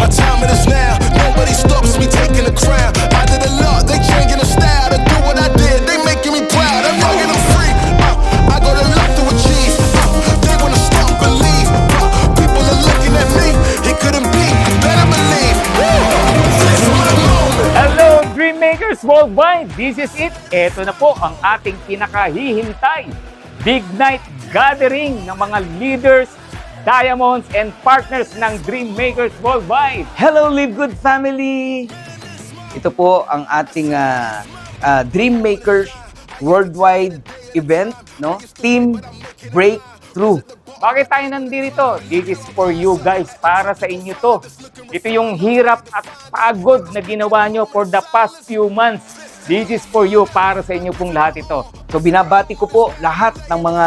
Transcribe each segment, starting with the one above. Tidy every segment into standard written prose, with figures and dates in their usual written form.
My time it is now. Nobody stops me taking the crown. I did a lot, they changing the style to do what I did. They making me proud. I'm young and I'm free. I got a lot to achieve. They wanna stop and leave. People are looking at me. It couldn't be. Better believe. This is my moment. Hello, Dreammakers Worldwide! This is it. Ito na po ang ating pinakahihintay. Big night gathering ng mga leaders, diamonds, and partners ng Dreammakers Worldwide. Hello, Live Good family! Ito po ang ating Dreammakers Worldwide event, no? Team Breakthrough. Bakit tayo nandito? This is for you guys. Para sa inyo to. Ito yung hirap at pagod na ginawa nyo for the past few months. This is for you. Para sa inyo pong lahat ito. So binabati ko po lahat ng mga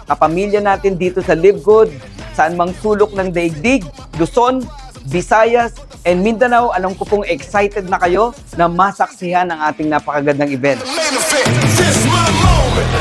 kapamilya natin dito sa Live Good, saan mang sulok ng daigdig, Luzon, Visayas, and Mindanao. Alam ko pong excited na kayo na masaksihan ang ating napakagandang event. This is my moment.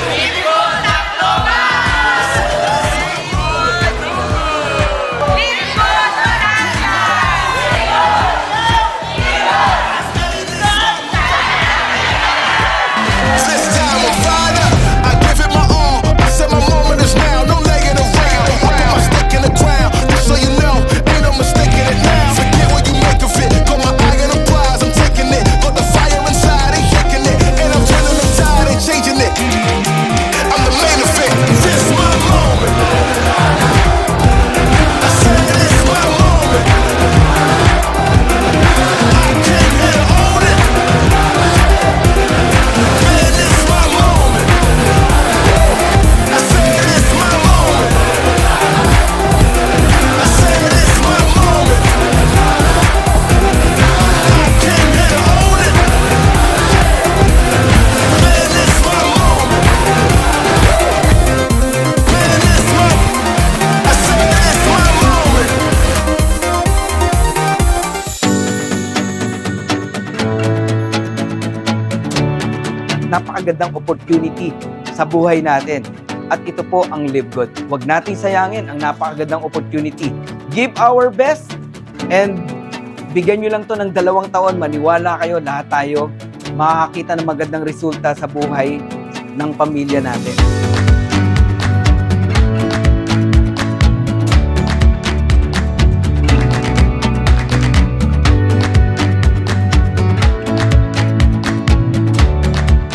Napakagandang opportunity sa buhay natin. At ito po ang Live Good. Huwag nating sayangin ang napakagandang opportunity. Give our best and bigyan nyo lang to ng 2 taon. Maniwala kayo, lahat tayo makakakita ng magandang resulta sa buhay ng pamilya natin.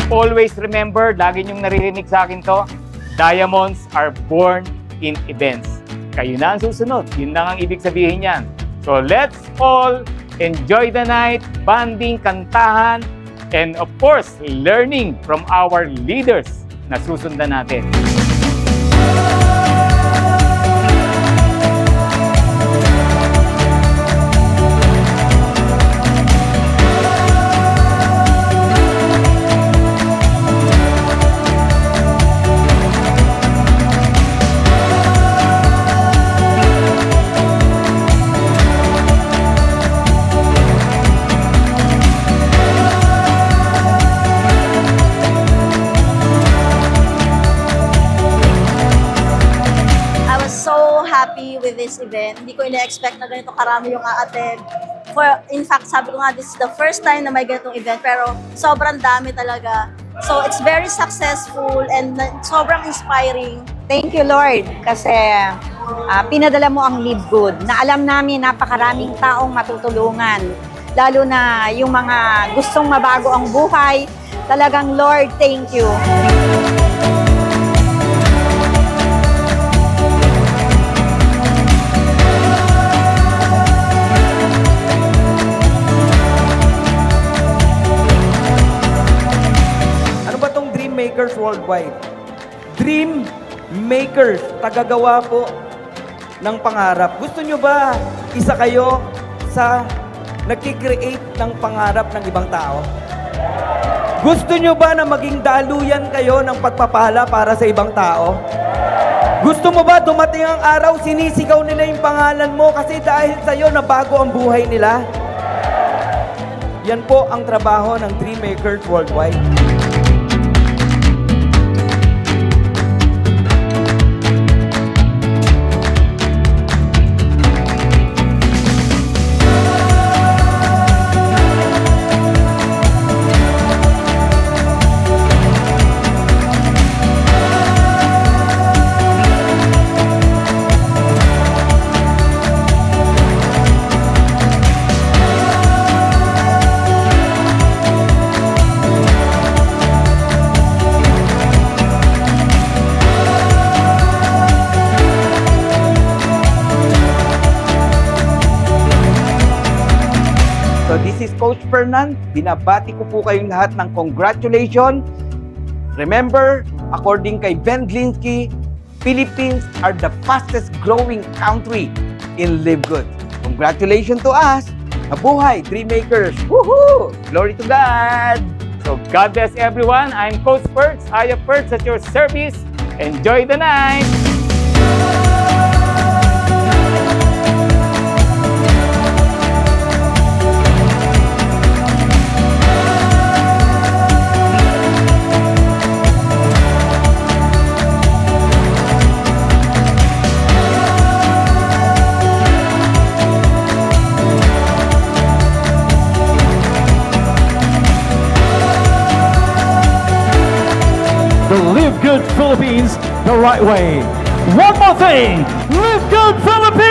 Always remember, lagi niyong naririnig sa akin to, diamonds are born in events. Kayo na ang susunod. Yun lang ang ibig sabihin niyan. So let's all enjoy the night, banding, kantahan, and of course, learning from our leaders na susundan natin. With this event. Hindi ko ina-expect na ganito karami yung a-attend. In fact, sabi ko nga, this is the first time na may ganitong event, pero sobrang dami talaga. So, it's very successful and sobrang inspiring. Thank you, Lord, kasi pinadala mo ang Live Good, na alam namin napakaraming taong matutulungan. Lalo na yung mga gustong mabago ang buhay. Talagang, Lord, thank you. Makers Worldwide. Dream Makers, tagagawa po ng pangarap. Gusto nyo ba isa kayo sa nagki-create ng pangarap ng ibang tao? Gusto nyo ba na maging daluyan kayo ng pagpapala para sa ibang tao? Gusto mo ba dumating ang araw, sinisigaw nila yung pangalan mo kasi dahil sa'yo nabago ang buhay nila? Yan po ang trabaho ng Dream Makers Worldwide. Coach Fernan. Binabati ko po kayong lahat ng congratulations. Remember, according kay Ben Glinsky, Philippines are the fastest growing country in Live Good. Congratulations to us! Mabuhay, Dreammakers! Woohoo! Glory to God! So God bless everyone. I'm Coach Perks. Aya Perks at your service. Enjoy the night! The Live Good Philippines the right way. One more thing, Live Good Philippines!